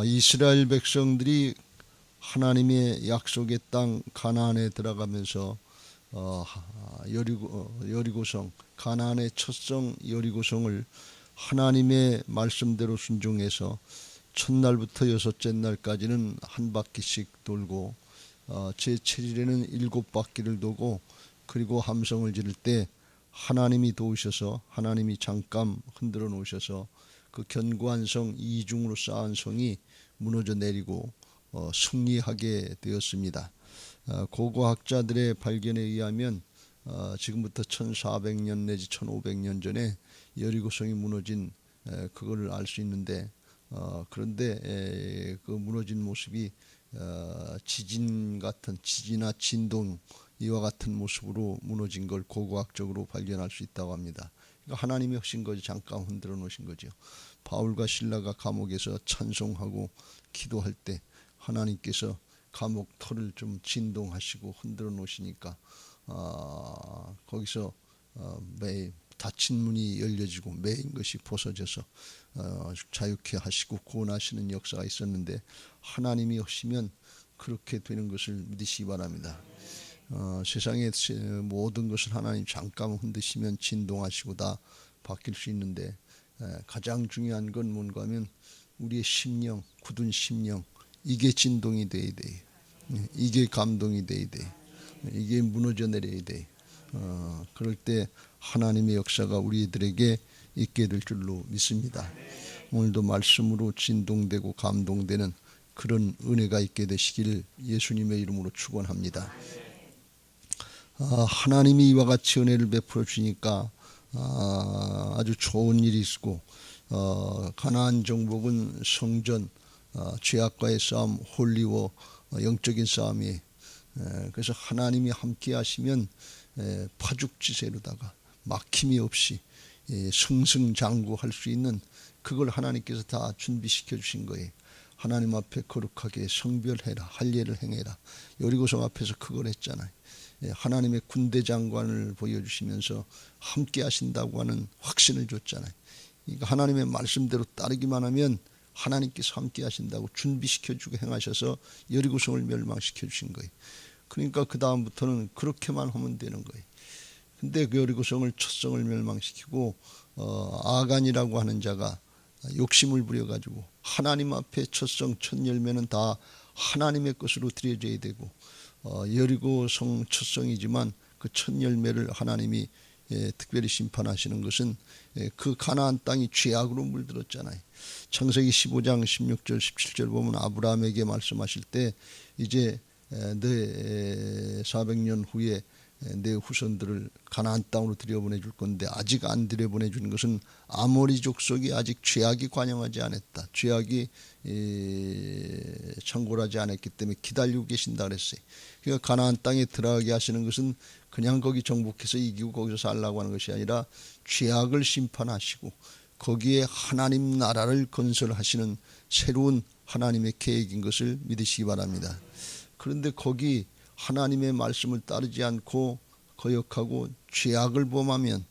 이스라엘 백성들이 하나님의 약속의 땅 가나안에 들어가면서 여리고성, 가나안의 첫성 여리고성을 하나님의 말씀대로 순종해서 첫날부터 여섯째 날까지는 한 바퀴씩 돌고 제7일에는 7바퀴를 도고, 그리고 함성을 지를 때 하나님이 도우셔서, 하나님이 잠깐 흔들어 놓으셔서 그 견고한 성, 이중으로 쌓은 성이 무너져 내리고 승리하게 되었습니다. 고고학자들의 발견에 의하면 지금부터 1400년 내지 1500년 전에 여리고성이 무너진 그걸 알 수 있는데, 그런데 그 무너진 모습이 지진이나 진동 이와 같은 모습으로 무너진 걸 고고학적으로 발견할 수 있다고 합니다. 그러니까 하나님이 하신 거지, 잠깐 흔들어 놓으신 거죠. 바울과 실라가 감옥에서 찬송하고 기도할 때 하나님께서 감옥 털을 좀 진동하시고 흔들어 놓으시니까 거기서 매일 닫힌 문이 열려지고 매인 것이 벗어져서 자유케 하시고 구원하시는 역사가 있었는데, 하나님이 하시면 그렇게 되는 것을 믿으시기 바랍니다. 세상의 모든 것을 하나님 잠깐 흔드시면 진동하시고 다 바뀔 수 있는데, 가장 중요한 건 뭔가 하면 우리의 심령, 굳은 심령, 이게 진동이 돼야 돼. 이게 감동이 돼야 돼. 이게 무너져 내려야 돼. 그럴 때 하나님의 역사가 우리들에게 있게 될 줄로 믿습니다. 오늘도 말씀으로 진동되고 감동되는 그런 은혜가 있게 되시길 예수님의 이름으로 축원합니다. 하나님이 이와 같이 은혜를 베풀어 주니까 아주 좋은 일이 있고, 가나안 정복은 성전, 죄악과의 싸움, 홀리워 영적인 싸움이, 그래서 하나님이 함께 하시면 파죽지세로다가 막힘이 없이 승승장구할 수 있는, 그걸 하나님께서 다 준비시켜 주신 거예요. 하나님 앞에 거룩하게 성별해라, 할례를 행해라. 여리고성 앞에서 그걸 했잖아요. 하나님의 군대 장관을 보여주시면서 함께 하신다고 하는 확신을 줬잖아요. 그러니까 하나님의 말씀대로 따르기만 하면 하나님께서 함께 하신다고 준비시켜주고 행하셔서 여리고성을 멸망시켜 주신 거예요. 그러니까 그 다음부터는 그렇게만 하면 되는 거예요. 근데 그 여리고성을 첫성을 멸망시키고 아간이라고 하는 자가 욕심을 부려가지고, 하나님 앞에 첫성 첫 열매는 다 하나님의 것으로 드려져야 되고, 여리고성 첫성이지만 그 첫 열매를 하나님이 특별히 심판하시는 것은 그 가나안 땅이 죄악으로 물들었잖아요. 창세기 15장 16절 17절 보면 아브라함에게 말씀하실 때, 이제 내 400년 후에 내 후손들을 가나안 땅으로 들여보내줄 건데 아직 안 들여보내주는 것은 아모리 족속이 아직 죄악이 관영하지 않았다. 죄악이 창궐하지 않았기 때문에 기다리고 계신다 그랬어요. 그러니까 가나안 땅에 들어가게 하시는 것은 그냥 거기 정복해서 이기고 거기서 살라고 하는 것이 아니라 죄악을 심판하시고 거기에 하나님 나라를 건설하시는 새로운 하나님의 계획인 것을 믿으시기 바랍니다. 그런데 거기 하나님의 말씀을 따르지 않고 거역하고 죄악을 범하면,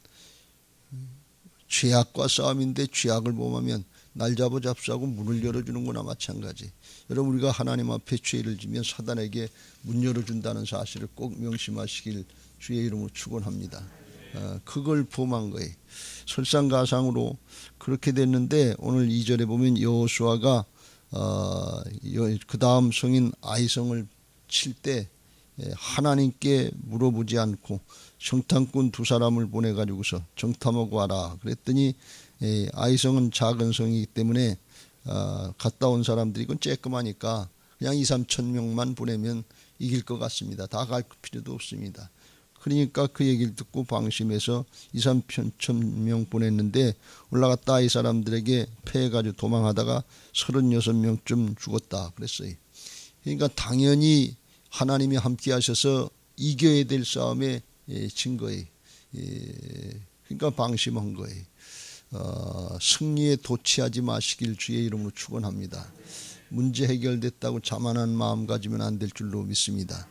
죄악과 싸움인데 죄악을 범하면 날 잡아 잡수하고 문을 열어주는 거나 마찬가지. 여러분, 우리가 하나님 앞에 죄를 지면 사단에게 문 열어준다는 사실을 꼭 명심하시길 주의 이름으로 축원합니다. 그걸 범한 거예요. 설상가상으로 그렇게 됐는데, 오늘 2절에 보면 여호수아가 그 다음 성인 아이성을 칠 때 하나님께 물어보지 않고 정탐꾼 2사람을 보내가지고서 정탐하고 와라 그랬더니, 아이성은 작은 성이기 때문에 갔다 온 사람들이 이건 쬐끔하니까 그냥 2, 3천 명만 보내면 이길 것 같습니다. 다 갈 필요도 없습니다. 그러니까 그 얘기를 듣고 방심해서 2, 3천 명 보냈는데, 올라갔다 이 사람들에게 패해가지고 도망하다가 36명쯤 죽었다 그랬어요. 그러니까 당연히 하나님이 함께 하셔서 이겨야 될 싸움에 진 거예요. 그러니까 방심한 거예요. 승리에 도취하지 마시길 주의 이름으로 축원합니다. 문제 해결됐다고 자만한 마음 가지면 안 될 줄로 믿습니다.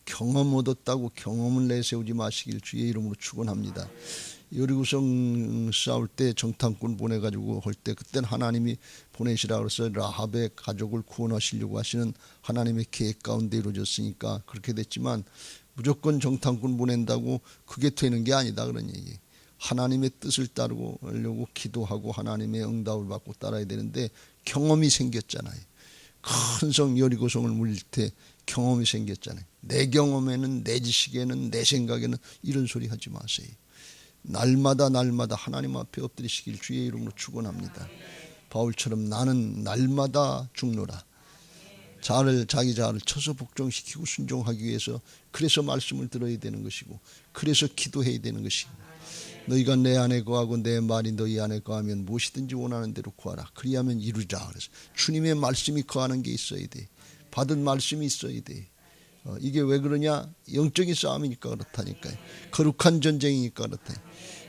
경험 얻었다고 경험을 내세우지 마시길 주의 이름으로 축원합니다. 여리고성 싸울 때 정탐꾼 보내가지고 할 때 그때는 하나님이 보내시라 그래서 라합의 가족을 구원하시려고 하시는 하나님의 계획 가운데 이루어졌으니까 그렇게 됐지만 무조건 정탐꾼 보낸다고 그게 되는 게 아니다 그런 얘기. 하나님의 뜻을 따르고 하려고 기도하고 하나님의 응답을 받고 따라야 되는데 경험이 생겼잖아요. 큰 성 여리고성을 물릴 때 경험이 생겼잖아요. 내 경험에는 내 지식에는 내 생각에는 이런 소리 하지 마세요. 날마다 하나님 앞에 엎드리시길 주의 이름으로 축원합니다. 바울처럼 나는 날마다 죽노라. 자기 자아를 쳐서 복종시키고 순종하기 위해서 그래서 말씀을 들어야 되는 것이고 그래서 기도해야 되는 것이고 너희가 내 안에 거하고 내 말이 너희 안에 거하면 무엇이든지 원하는 대로 구하라. 그리하면 이루자. 그래서 주님의 말씀이 거하는 게 있어야 돼. 받은 말씀이 있어야 돼. 이게 왜 그러냐? 영적인 싸움이니까 그렇다니까요. 거룩한 전쟁이니까 그렇다.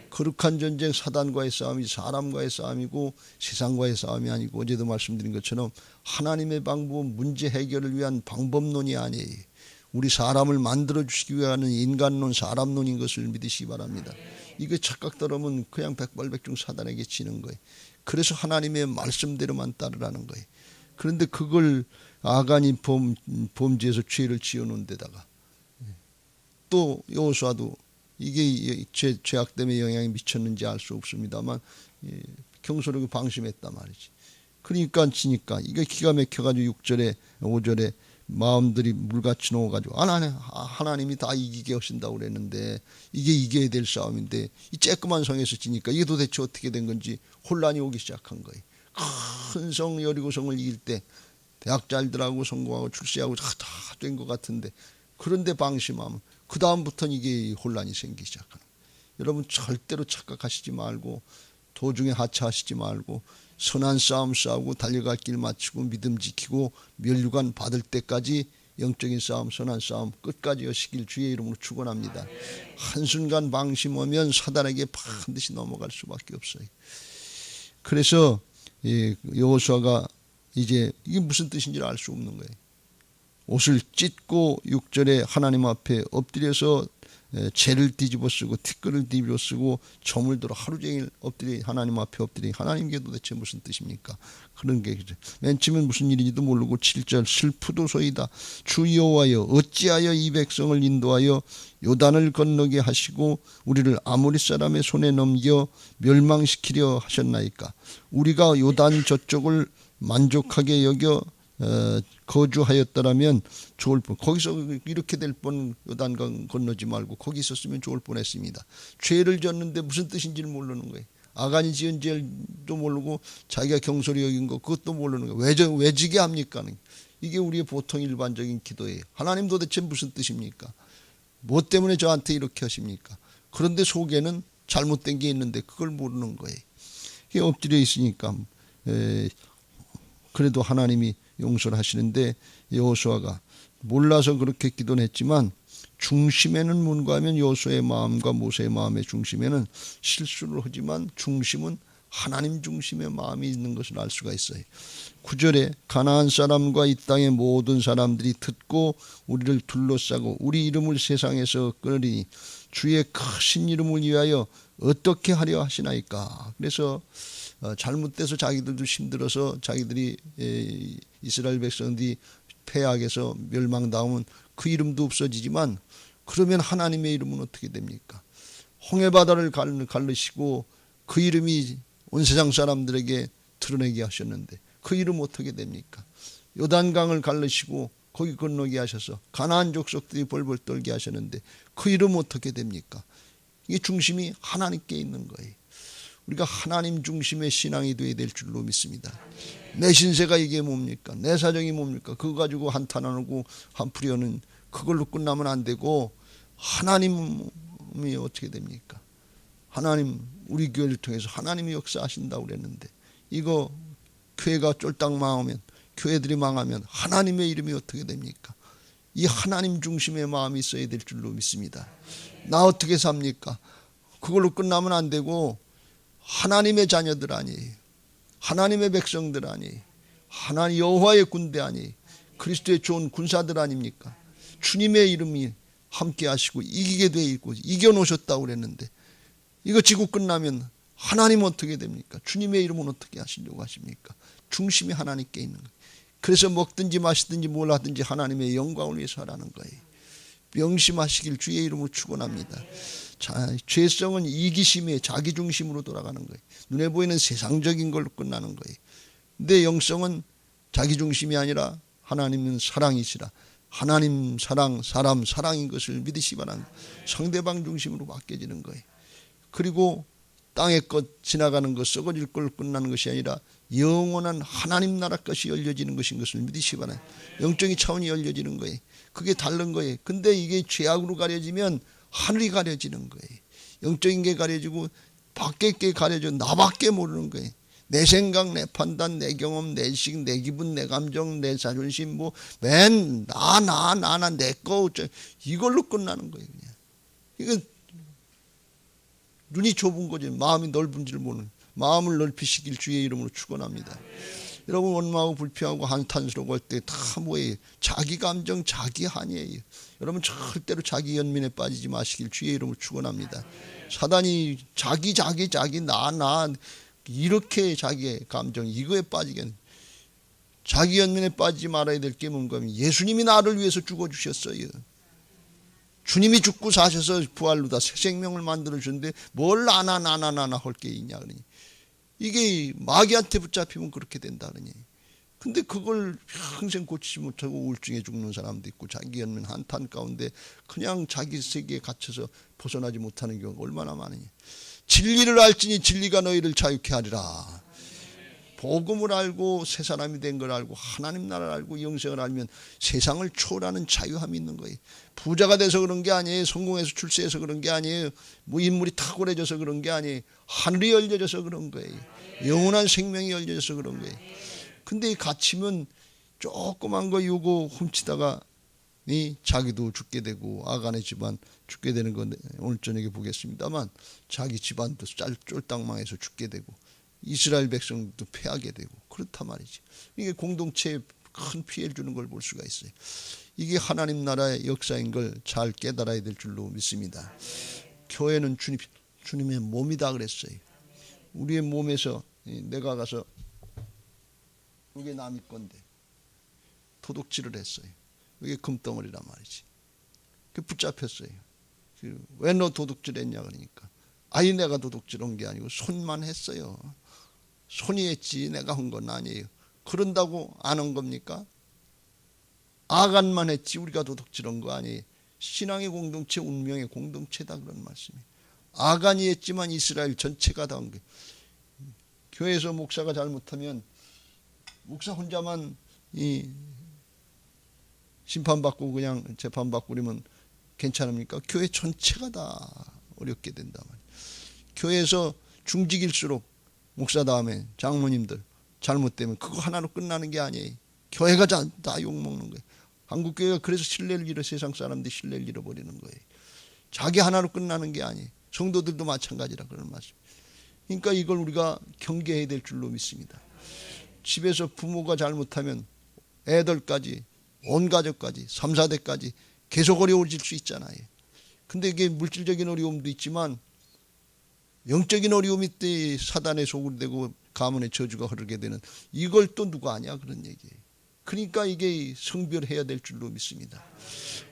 거룩한 전쟁 사단과의 싸움이 사람과의 싸움이고 세상과의 싸움이 아니고 어제도 말씀드린 것처럼 하나님의 방법은 문제 해결을 위한 방법론이 아니에요. 우리 사람을 만들어주시기 위한 인간론 사람론인 것을 믿으시기 바랍니다. 이거 착각들으면 그냥 백발백중 사단에게 지는 거예요. 그래서 하나님의 말씀대로만 따르라는 거예요. 그런데 그걸 아간이 범죄에서 죄를 지어놓은 데다가 또 여호수아도 이게 죄악 때문에 영향이 미쳤는지 알 수 없습니다만 경솔하게 방심했단 말이지. 그러니까 지니까 이게 기가 막혀가지고 6절에 5절에 마음들이 물같이 녹아가지고 하나님이 다 이기게 하신다고 그랬는데 이게 이겨야 될 싸움인데 이 쬐끄만 성에서 지니까 이게 도대체 어떻게 된 건지 혼란이 오기 시작한 거예요. 큰 성 여리고성을 이길 때 대학 잘 들어가고 성공하고 출세하고 다 된 것 같은데 그런데 방심하면 그 다음부터는 이게 혼란이 생기기 시작하는 거예요. 여러분 절대로 착각하시지 말고 도중에 하차하시지 말고 선한 싸움 싸우고 달려갈 길 마치고 믿음 지키고 면류관 받을 때까지 영적인 싸움 선한 싸움 끝까지 하시길 주의 이름으로 축원합니다. 한순간 방심하면 사단에게 반드시 넘어갈 수밖에 없어요. 그래서 여호수아가 이제 이게 무슨 뜻인지 알 수 없는 거예요. 옷을 찢고 6절에 하나님 앞에 엎드려서 재를 뒤집어 쓰고 티끌을 뒤집어 쓰고 점을 들어 하루 종일 엎드려 하나님 앞에 엎드려 하나님께 도대체 무슨 뜻입니까? 그런 게 맨 처음엔 무슨 일인지도 모르고 7절 슬프도소이다. 주 여호와여 어찌하여 이 백성을 인도하여 요단을 건너게 하시고 우리를 아모리 사람의 손에 넘겨 멸망시키려 하셨나이까. 우리가 요단 저쪽을 만족하게 여겨 거주하였더라면 좋을 뻔. 거기서 이렇게 될 뻔 요단강 건너지 말고 거기 있었으면 좋을 뻔했습니다. 죄를 졌는데 무슨 뜻인지를 모르는 거예요. 아간이 지은 죄도 모르고 자기가 경솔히 여긴 거 그것도 모르는 거예요. 왜 지게 합니까? 이게 우리의 보통 일반적인 기도예요. 하나님 도대체 무슨 뜻입니까? 뭐 때문에 저한테 이렇게 하십니까? 그런데 속에는 잘못된 게 있는데 그걸 모르는 거예요. 이게 엎드려 있으니까 그래도 하나님이 용서를 하시는데 여호수아가 몰라서 그렇게 기도는 했지만 중심에는 문과하면 여호수아의 마음과 모세의 마음의 중심에는 실수를 하지만 중심은 하나님 중심의 마음이 있는 것을 알 수가 있어요. 9절에 가나안 사람과 이 땅의 모든 사람들이 듣고 우리를 둘러싸고 우리 이름을 세상에서 끊으리니 주의 크신 이름을 위하여 어떻게 하려 하시나이까. 그래서 잘못돼서 자기들도 힘들어서 자기들이 이스라엘 백성들이 패악에서 멸망당하면 그 이름도 없어지지만 그러면 하나님의 이름은 어떻게 됩니까? 홍해바다를 갈르시고 그 이름이 온 세상 사람들에게 드러내게 하셨는데 그 이름 어떻게 됩니까? 요단강을 갈르시고 거기 건너게 하셔서 가나안 족속들이 벌벌 떨게 하셨는데 그 이름 어떻게 됩니까? 이 중심이 하나님께 있는 거예요. 우리가 하나님 중심의 신앙이 되어야 될 줄로 믿습니다. 내 신세가 이게 뭡니까? 내 사정이 뭡니까? 그거 가지고 한탄하고 한풀이하는 그걸로 끝나면 안 되고 하나님이 어떻게 됩니까? 하나님 우리 교회를 통해서 하나님이 역사하신다고 그랬는데 이거 교회가 쫄딱 망하면 교회들이 망하면 하나님의 이름이 어떻게 됩니까? 이 하나님 중심의 마음이 있어야 될 줄로 믿습니다. 나 어떻게 삽니까? 그걸로 끝나면 안 되고 하나님의 자녀들 아니에요. 하나님의 백성들 아니에요. 하나님 여호와의 군대 아니에요. 그리스도의 좋은 군사들 아닙니까? 주님의 이름이 함께 하시고 이기게 돼 있고 이겨놓으셨다고 그랬는데 이거 지구 끝나면 하나님은 어떻게 됩니까? 주님의 이름은 어떻게 하시려고 하십니까? 중심이 하나님께 있는 거예요. 그래서 먹든지 마시든지 뭘 하든지 하나님의 영광을 위해서 하라는 거예요. 명심하시길 주의 이름으로 축원합니다. 자, 죄성은 이기심에 자기중심으로 돌아가는 거예요. 눈에 보이는 세상적인 걸로 끝나는 거예요. 근데 영성은 자기중심이 아니라 하나님은 사랑이시라. 하나님 사랑, 사람 사랑인 것을 믿으시 바랍니다. 상대방 중심으로 바뀌어지는 거예요. 그리고 땅의 것 지나가는 것, 썩어질 걸로 끝나는 것이 아니라 영원한 하나님 나라 것이 열려지는 것인 것을 믿으시 바랍니다. 영적인 차원이 열려지는 거예요. 그게 다른 거예요. 근데 이게 죄악으로 가려지면 하늘이 가려지는 거예요. 영적인 게 가려지고 밖에 게 가려져 나밖에 모르는 거예요. 내 생각, 내 판단, 내 경험, 내 식, 내 기분, 내 감정, 내 자존심, 맨 나, 내 거, 이걸로 끝나는 거예요. 그냥. 이거 눈이 좁은 거지. 마음이 넓은 줄 모르는. 마음을 넓히시길 주의 이름으로 축원합니다. 여러분 원망하고 불평하고 한탄스러워 할 때 다 뭐예요? 자기 감정, 자기 한이에요. 여러분 절대로 자기 연민에 빠지지 마시길 주의 이름으로 축원합니다. 사단이 자기 나 이렇게 자기의 감정 이거에 빠지겠네. 자기 연민에 빠지지 말아야 될 게 뭔가 하면 예수님이 나를 위해서 죽어주셨어요. 주님이 죽고 사셔서 부활로 다 새 생명을 만들어 주는데 뭘 나나 할 게 있냐 그러니. 이게 마귀한테 붙잡히면 그렇게 된다 그러니. 근데 그걸 평생 고치지 못하고 우울증에 죽는 사람도 있고 자기 연민 한탄 가운데 그냥 자기 세계에 갇혀서 벗어나지 못하는 경우가 얼마나 많으냐. 진리를 알지니 진리가 너희를 자유케 하리라. 복음을 알고 새 사람이 된 걸 알고 하나님 나라를 알고 영생을 알면 세상을 초월하는 자유함이 있는 거예요. 부자가 돼서 그런 게 아니에요. 성공해서 출세해서 그런 게 아니에요. 뭐 인물이 탁월해져서 그런 게 아니에요. 하늘이 열려져서 그런 거예요. 영원한 생명이 열려져서 그런 거예요. 근데 갇히면 조그만 거 요거 훔치다가 자기도 죽게 되고 아간의 집안 죽게 되는 건 오늘 저녁에 보겠습니다만 자기 집안도 쫄딱망해서 죽게 되고 이스라엘 백성도 패하게 되고 그렇단 말이죠. 이게 공동체에 큰 피해를 주는 걸 볼 수가 있어요. 이게 하나님 나라의 역사인 걸 잘 깨달아야 될 줄로 믿습니다. 교회는 주님의 몸이다 그랬어요. 우리의 몸에서 내가 가서 이게 남의 건데 도둑질을 했어요. 이게 금덩어리란 말이지. 그 붙잡혔어요. 왜 너 도둑질했냐 그러니까 아니 내가 도둑질한 게 아니고 손만 했어요. 손이 했지 내가 한 건 아니에요. 그런다고 안 한 겁니까? 아간만 했지 우리가 도둑질한 거 아니에요. 신앙의 공동체 운명의 공동체다 그런 말씀이에요. 아간이 했지만 이스라엘 전체가 다 한 거예요. 교회에서 목사가 잘못하면 목사 혼자만 심판받고 그냥 재판받고 그러면 괜찮습니까? 교회 전체가 다 어렵게 된단 말이에요. 교회에서 중직일수록 목사 다음에 장모님들 잘못되면 그거 하나로 끝나는 게 아니에요. 교회가 다 욕먹는 거예요. 한국교회가 그래서 신뢰를 잃어 세상 사람들이 신뢰를 잃어버리는 거예요. 자기 하나로 끝나는 게 아니에요. 성도들도 마찬가지라 그런 말씀. 그러니까 이걸 우리가 경계해야 될 줄로 믿습니다. 집에서 부모가 잘못하면 애들까지 온 가족까지 3, 4대까지 계속 어려워질 수 있잖아요. 근데 이게 물질적인 어려움도 있지만 영적인 어려움이 때 사단의 속으로 되고 가문의 저주가 흐르게 되는 이걸 또 누가 아냐 그런 얘기예요. 그러니까 이게 성별해야 될 줄로 믿습니다.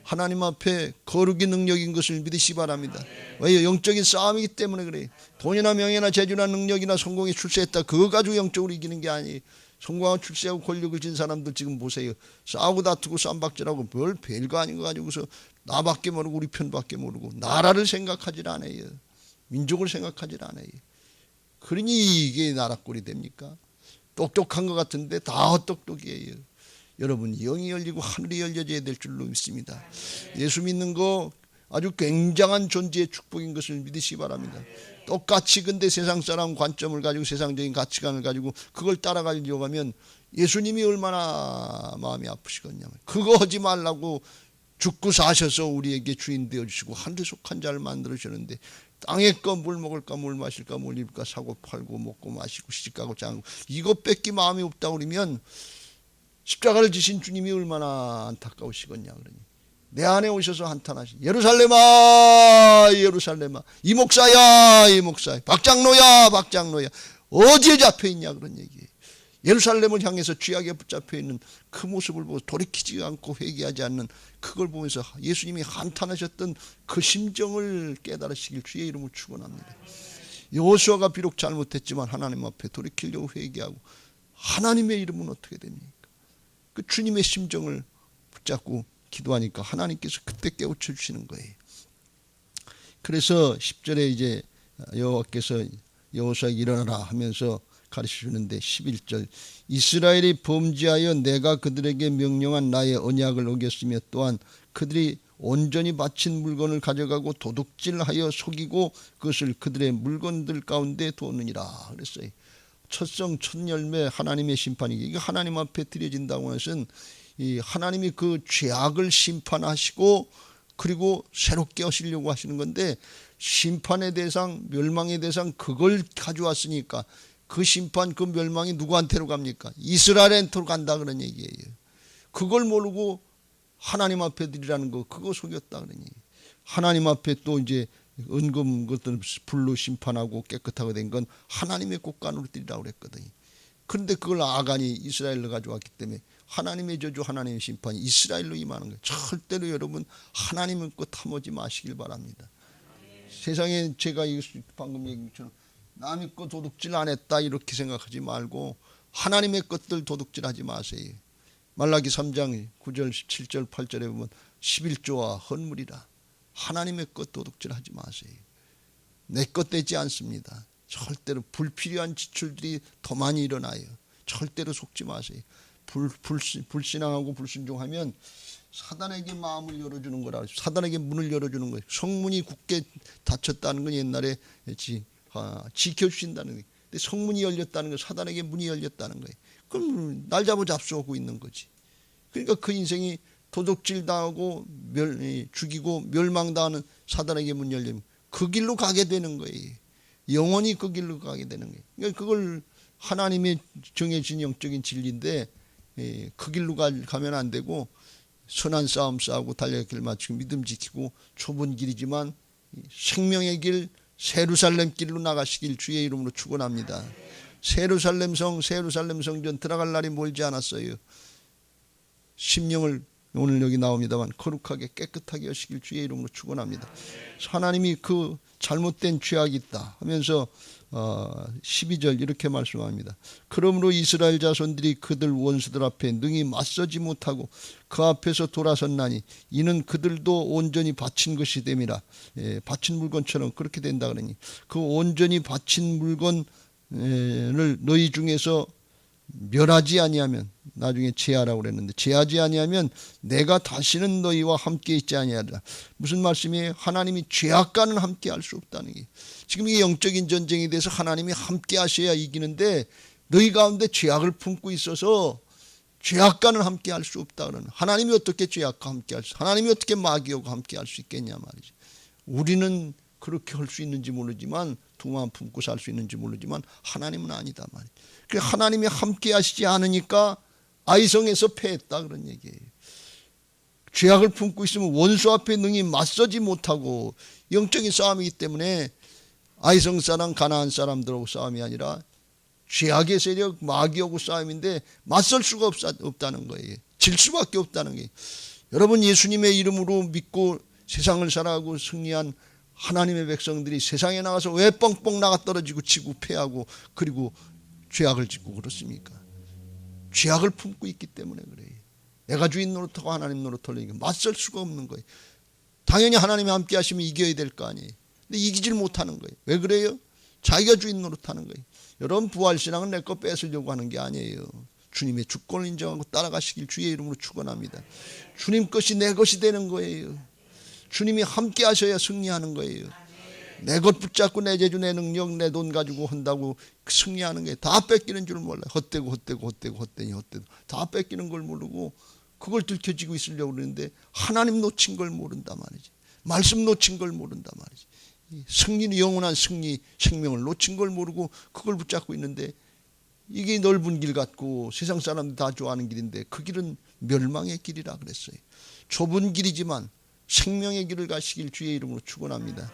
하나님 앞에 거룩의 능력인 것을 믿으시 바랍니다. 왜 영적인 싸움이기 때문에 그래요. 돈이나 명예나 재주나 능력이나 성공에 출세했다 그거 가지고 영적으로 이기는 게 아니에요. 성공하고 출세하고 권력을 진 사람들 지금 보세요. 싸우고 다투고 쌈박질하고 뭘 별거 아닌 거 가지고서 나밖에 모르고 우리 편밖에 모르고 나라를 생각하질 않아요. 민족을 생각하질 않아요. 그러니 이게 나라꼴이 됩니까? 똑똑한 것 같은데 다 헛똑똑이에요. 여러분 영이 열리고 하늘이 열려져야 될 줄로 믿습니다. 예수 믿는 거 아주 굉장한 존재의 축복인 것을 믿으시기 바랍니다. 똑같이 근데 세상 사람 관점을 가지고 세상적인 가치관을 가지고 그걸 따라가려고 하면 예수님이 얼마나 마음이 아프시겠냐면 그거 하지 말라고 죽고 사셔서 우리에게 주인 되어주시고 하늘에 속한 자를 만들어주셨는데 땅의 거 뭘 먹을까 뭘 마실까 뭘 입을까 사고 팔고 먹고 마시고 시집가고 장고 이것 뺏기 마음이 없다 그러면 십자가를 지신 주님이 얼마나 안타까우시겠냐 그러니 내 안에 오셔서 한탄하시. 예루살렘아 예루살렘아 이 목사야 이 목사야 박장로야 박장로야 어디에 잡혀있냐 그런 얘기예요. 예루살렘을 향해서 쥐약에 붙잡혀 있는 그 모습을 보고 돌이키지 않고 회개하지 않는 그걸 보면서 예수님이 한탄하셨던 그 심정을 깨달으시길 주의 이름으로 축원합니다. 여호수아가 비록 잘못했지만 하나님 앞에 돌이키려고 회개하고 하나님의 이름은 어떻게 됩니까? 그 주님의 심정을 붙잡고 기도하니까 하나님께서 그때 깨우쳐 주시는 거예요. 그래서 10절에 이제 여호와께서 여호수아에게 일어나라 하면서 가르치시는데 11절 이스라엘이 범죄하여 내가 그들에게 명령한 나의 언약을 어겼으며 또한 그들이 온전히 바친 물건을 가져가고 도둑질하여 속이고 그것을 그들의 물건들 가운데 두었느니라 그랬어요. 첫성 첫열매 하나님의 심판이 이게 하나님 앞에 드려진다고 하는 것은 이 하나님이 그 죄악을 심판하시고 그리고 새롭게 하시려고 하시는 건데 심판의 대상 멸망의 대상 그걸 가져왔으니까 그 심판 그 멸망이 누구한테로 갑니까? 이스라엘한테로 간다 그런 얘기예요. 그걸 모르고 하나님 앞에 드리라는 거 그거 속였다 그런 얘기예요. 하나님 앞에 또 이제 은금 것들 불로 심판하고 깨끗하게 된 건 하나님의 곳간으로 드리라고 그랬거든요. 그런데 그걸 아간이 이스라엘로 가져왔기 때문에 하나님의 저주 하나님의 심판이 이스라엘로 임하는 거예요. 절대로 여러분 하나님의 것 탐하지 마시길 바랍니다. 세상에 제가 방금 얘기처럼 남의 것 도둑질 안 했다 이렇게 생각하지 말고 하나님의 것들 도둑질하지 마세요. 말라기 3장 9절 7절 8절에 보면 11조와 헌물이라 하나님의 것 도둑질하지 마세요. 내 것 되지 않습니다. 절대로 불필요한 지출들이 더 많이 일어나요. 절대로 속지 마세요. 불신앙하고 불순종하면 사단에게 마음을 열어주는 거라. 사단에게 문을 열어주는 거예요. 성문이 굳게 닫혔다는 건 옛날에 지켜주신다는 거예요. 근데 성문이 열렸다는 건 사단에게 문이 열렸다는 거예요. 그럼 날 잡아 잡수고 있는 거지. 그러니까 그 인생이 도둑질 당하고 죽이고 멸망당하는 사단에게 문 열리면 그 길로 가게 되는 거예요. 영원히 그 길로 가게 되는 거예요. 그러니까 그걸 하나님의 정해진 영적인 진리인데 그 길로 가면 안 되고 선한 싸움 싸우고 달려갈 길 마치고 믿음 지키고 좁은 길이지만 생명의 길 세루살렘 길로 나가시길 주의 이름으로 축원합니다. 세루살렘 성전 들어갈 날이 멀지 않았어요. 심령을 오늘 여기 나옵니다만 거룩하게 깨끗하게 하시길 주의 이름으로 축원합니다. 하나님이 그 잘못된 죄악이 있다 하면서 12절 이렇게 말씀합니다. 그러므로 이스라엘 자손들이 그들 원수들 앞에 능히 맞서지 못하고 그 앞에서 돌아섰나니 이는 그들도 온전히 바친 것이 됨이라. 바친 물건처럼 그렇게 된다 그러니 그 온전히 바친 물건을 너희 중에서 멸하지 아니하면 나중에 제하라고 그랬는데 제하지 아니하면 내가 다시는 너희와 함께 있지 아니하리라. 무슨 말씀이에요? 하나님이 죄악과는 함께 할 수 없다는 게 지금 이게 영적인 전쟁에 대해서 하나님이 함께 하셔야 이기는데 너희 가운데 죄악을 품고 있어서 죄악과는 함께 할 수 없다 그러는 하나님이 어떻게 죄악과 함께 할 수 하나님이 어떻게 마귀하고 함께 할 수 있겠냐 말이죠. 우리는 그렇게 할 수 있는지 모르지만 두만 품고 살 수 있는지 모르지만 하나님은 아니다 말이에요. 하나님이 함께 하시지 않으니까 아이성에서 패했다 그런 얘기예요. 죄악을 품고 있으면 원수 앞에 능히 맞서지 못하고 영적인 싸움이기 때문에 아이성 사람 가나안 사람들하고 싸움이 아니라 죄악의 세력 마귀하고 싸움인데 맞설 수가 없다는 거예요. 질 수밖에 없다는 거예요. 여러분 예수님의 이름으로 믿고 세상을 살아가고 승리한 하나님의 백성들이 세상에 나가서 왜 뻥뻥 나가 떨어지고 지고 패하고 그리고 죄악을 짓고 그렇습니까? 죄악을 품고 있기 때문에 그래요. 내가 주인 노릇하고 하나님 노릇하려니까 맞설 수가 없는 거예요. 당연히 하나님이 함께 하시면 이겨야 될 거 아니에요. 근데 이기질 못하는 거예요. 왜 그래요? 자기가 주인 노릇하는 거예요. 여러분 부활신앙은 내 거 뺏으려고 하는 게 아니에요. 주님의 주권을 인정하고 따라가시길 주의 이름으로 축원합니다. 주님 것이 내 것이 되는 거예요. 주님이 함께 하셔야 승리하는 거예요. 내 것 붙잡고 내 재주 내 능력 내 돈 가지고 한다고 승리하는 게 다 뺏기는 줄 몰라요. 헛되고 헛되니 다 뺏기는 걸 모르고 그걸 들켜지고 있으려고 그러는데 하나님 놓친 걸 모른단 말이지. 말씀 놓친 걸 모른단 말이지. 승리는 영원한 승리 생명을 놓친 걸 모르고 그걸 붙잡고 있는데 이게 넓은 길 같고 세상 사람들 다 좋아하는 길인데 그 길은 멸망의 길이라 그랬어요. 좁은 길이지만 생명의 길을 가시길 주의 이름으로 축원합니다.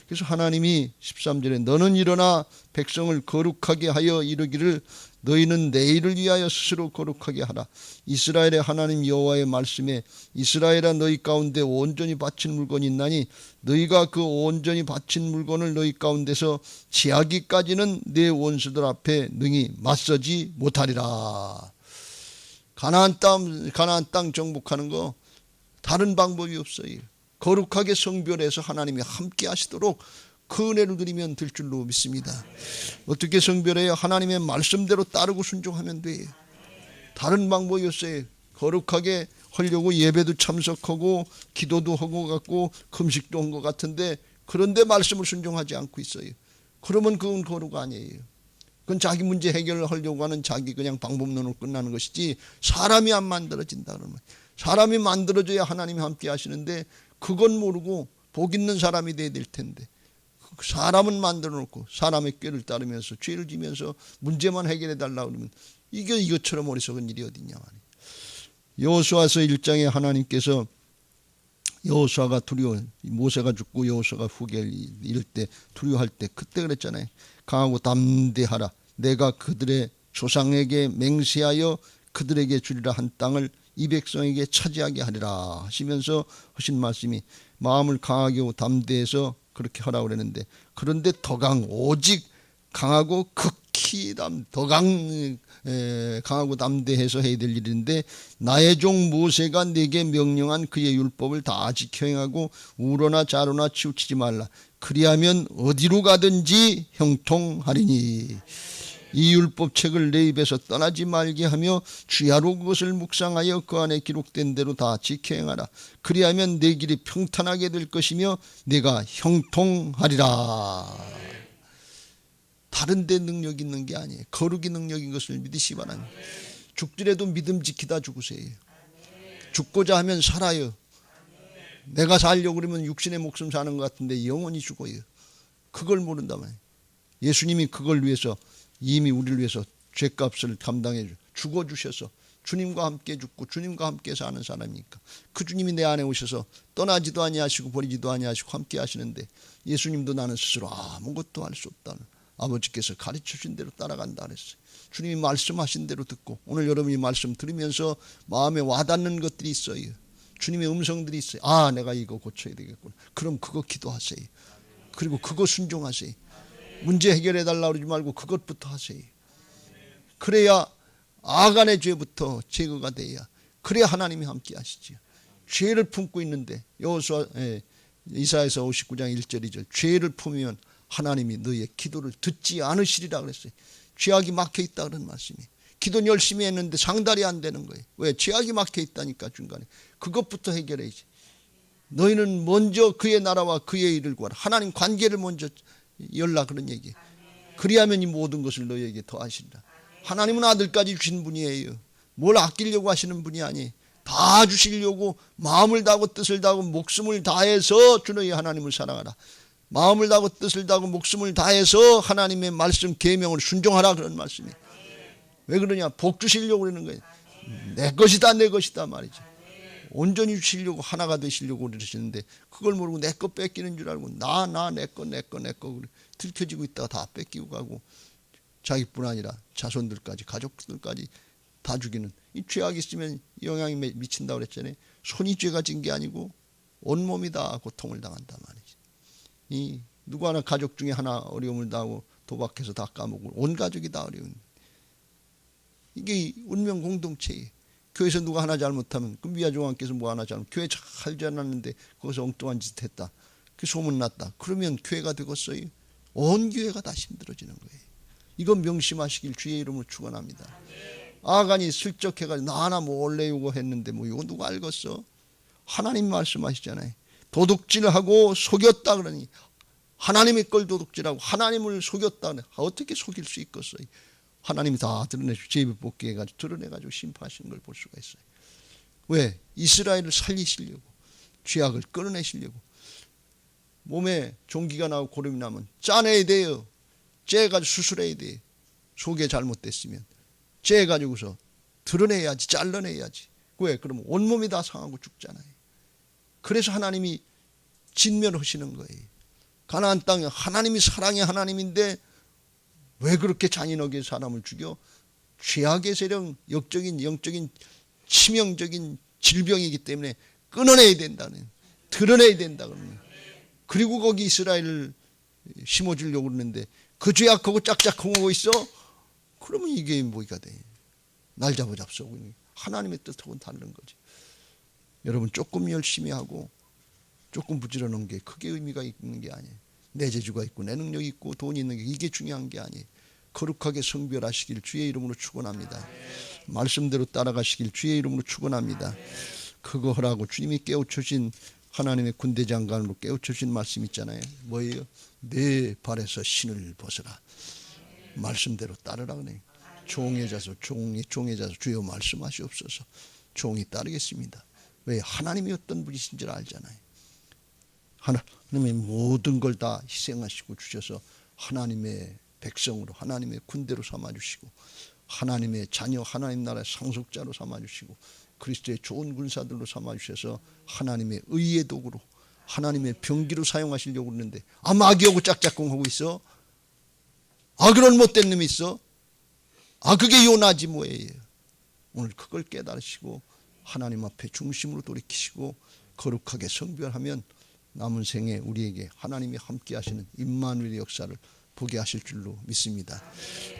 그래서 하나님이 13절에 너는 일어나 백성을 거룩하게 하여 이르기를 너희는 내일을 위하여 스스로 거룩하게 하라. 이스라엘의 하나님 여호와의 말씀에 이스라엘아 너희 가운데 온전히 바친 물건이 있나니 너희가 그 온전히 바친 물건을 너희 가운데서 취하기까지는 내 원수들 앞에 능히 맞서지 못하리라. 가나안 땅 정복하는 거 다른 방법이 없어요. 거룩하게 성별해서 하나님이 함께 하시도록 그 은혜를 드리면 될 줄로 믿습니다. 어떻게 성별해요? 하나님의 말씀대로 따르고 순종하면 돼요. 다른 방법이 없어요. 거룩하게 하려고 예배도 참석하고 기도도 하고 같고 금식도 한 것 같은데 그런데 말씀을 순종하지 않고 있어요. 그러면 그건 거룩 아니에요. 그건 자기 문제 해결을 하려고 하는 자기 그냥 방법론으로 끝나는 것이지 사람이 안 만들어진다 그러면 사람이 만들어져야 하나님이 함께 하시는데 그건 모르고 복 있는 사람이 돼야 될 텐데 사람은 만들어 놓고 사람의 꾀를 따르면서 죄를 지면서 문제만 해결해 달라고 그러면 이게 이것처럼 어리석은 일이 어딨냐 말이에요. 여호수아서 1장에 하나님께서 여호수아가 모세가 죽고 여호수아가 후계를 이룰 때 두려워할 때 그때 그랬잖아요. 강하고 담대하라. 내가 그들의 조상에게 맹세하여 그들에게 주리라 한 땅을 이 백성에게 차지하게 하리라 하시면서 하신 말씀이 마음을 강하게 하고 담대해서 그렇게 하라고 그랬는데 그런데 오직 강하고 극히 강하고 담대해서 해야 될 일인데 나의 종 모세가 내게 명령한 그의 율법을 다 지켜 행하고 우로나 좌로나 치우치지 말라. 그리하면 어디로 가든지 형통하리니 이 율법책을 내 입에서 떠나지 말게 하며 주야로 그것을 묵상하여 그 안에 기록된 대로 다 지켜 행하라. 그리하면 내 길이 평탄하게 될 것이며 내가 형통하리라. 다른 데 능력 있는 게 아니에요. 거룩이 능력인 것을 믿으시기 바랍니다. 죽더라도 믿음 지키다 죽으세요. 죽고자 하면 살아요. 내가 살려고 그러면 육신의 목숨 사는 것 같은데 영원히 죽어요. 그걸 모른다면 예수님이 그걸 위해서 이미 우리를 위해서 죄값을 감당해 죽어주셔서 주님과 함께 죽고 주님과 함께 사는 사람이니까 그 주님이 내 안에 오셔서 떠나지도 아니하시고 버리지도 아니하시고 함께 하시는데 예수님도 나는 스스로 아무것도 할 수 없다는 아버지께서 가르쳐주신 대로 따라간다 그랬어요. 주님이 말씀하신 대로 듣고 오늘 여러분이 말씀 들으면서 마음에 와닿는 것들이 있어요. 주님의 음성들이 있어요. 내가 이거 고쳐야 되겠구나. 그럼 그거 기도하세요. 그리고 그거 순종하세요. 문제 해결해 달라고 그러지 말고 그것부터 하세요. 그래야 아간의 죄부터 제거가 돼야 그래야 하나님이 함께 하시죠. 죄를 품고 있는데 이사야서 59장 1절 2절 죄를 품으면 하나님이 너희의 기도를 듣지 않으시리라 그랬어요. 죄악이 막혀 있다 그런 말씀이. 기도는 열심히 했는데 상달이 안 되는 거예요. 왜? 죄악이 막혀 있다니까 중간에. 그것부터 해결해야지. 너희는 먼저 그의 나라와 그의 일을 구하라. 하나님 관계를 먼저 열라 그런 얘기예요. 그리하면 이 모든 것을 너희에게 더하시리라. 하나님은 아들까지 주신 분이에요. 뭘 아끼려고 하시는 분이 아니에요. 다 주시려고 마음을 다하고 뜻을 다하고 목숨을 다해서 주 너희 하나님을 사랑하라. 마음을 다하고 뜻을 다하고 목숨을 다해서 하나님의 말씀 계명을 순종하라 그런 말씀이에요. 왜 그러냐? 복 주시려고 그러는 거예요. 내 것이다 내 것이다 말이죠. 온전히 주시려고 하나가 되시려고 그러시는데 그걸 모르고 내 거 뺏기는 줄 알고 내 거 들켜지고 있다가 다 뺏기고 가고 자기뿐 아니라 자손들까지 가족들까지 다 죽이는 이 죄악이 있으면 영향이 미친다고 그랬잖아요. 손이 죄가 진 게 아니고 온몸이 다 고통을 당한단 말이지. 이 누구 하나 가족 중에 하나 어려움을 당하고 도박해서 다 까먹고 온 가족이 다 어려운 이게 운명 공동체예요. 교회에서 누가 하나 잘못하면 그 미아종왕께서 뭐 하나 잘못 교회 잘 지어놨는데 거기서 엉뚱한 짓 했다. 그 소문났다. 그러면 교회가 되겠어요? 온 교회가 다 힘들어지는 거예요. 이건 명심하시길 주의 이름으로 축원합니다. 아간이 슬쩍 해가지고 나 하나 몰래 이거 했는데 뭐 이거 누가 알겠어? 하나님 말씀하시잖아요. 도둑질하고 속였다 그러니 하나님의 걸 도둑질하고 하나님을 속였다 그러니 어떻게 속일 수 있겠어요? 하나님이 다 드러내시고 제비 뽑기 해가지고 드러내가지고 심판하시는 걸 볼 수가 있어요. 왜? 이스라엘을 살리시려고 죄악을 끌어내시려고 몸에 종기가 나고 고름이 나면 짜내야 돼요. 째가지고 수술해야 돼요. 속에 잘못됐으면 째가지고서 드러내야지 잘라내야지. 왜? 그러면 온몸이 다 상하고 죽잖아요. 그래서 하나님이 진멸하시는 거예요. 가나안 땅에 하나님이 사랑의 하나님인데 왜 그렇게 잔인하게 사람을 죽여? 죄악의 세력, 역적인 영적인 치명적인 질병이기 때문에 끊어내야 된다는, 드러내야 된다는. 그리고 거기 이스라엘을 심어주려고 그러는데 그 죄악하고 짝짝꿍 하고 있어? 그러면 이게 뭐가 돼? 날 잡아잡수고 하나님의 뜻하고는 다른 거지. 여러분, 조금 열심히 하고 조금 부지런한 게 크게 의미가 있는 게 아니에요. 내 재주가 있고 내 능력이 있고 돈이 있는 게 이게 중요한 게 아니에요. 거룩하게 성별하시길 주의 이름으로 축원합니다. 말씀대로 따라가시길 주의 이름으로 축원합니다. 그거 하라고 주님이 깨우쳐주신 하나님의 군대 장관으로 깨우쳐주신 말씀 있잖아요. 뭐예요? 내 발에서 신을 벗어라. 말씀대로 따르라 그래요. 종의 자서 주여 말씀하시옵소서. 종이 따르겠습니다. 왜? 하나님이 어떤 분이신 줄 알잖아요. 하나님이 모든 걸 다 희생하시고 주셔서 하나님의 백성으로, 하나님의 군대로 삼아주시고 하나님의 자녀, 하나님 나라의 상속자로 삼아주시고 그리스도의 좋은 군사들로 삼아주셔서 하나님의 의의 도구로, 하나님의 병기로 사용하시려고 그러는데 마귀하고 짝짝꿍하고 있어? 그런 못된 놈이 있어? 그게 요나지 뭐예요. 오늘 그걸 깨달으시고 하나님 앞에 중심으로 돌이키시고 거룩하게 성별하면 남은 생에 우리에게 하나님이 함께 하시는 임마누엘의 역사를 보게 하실 줄로 믿습니다.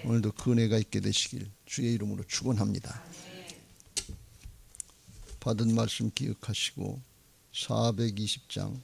오늘도 그 은혜가 있게 되시길 주의 이름으로 축원합니다. 받은 말씀 기억하시고 420장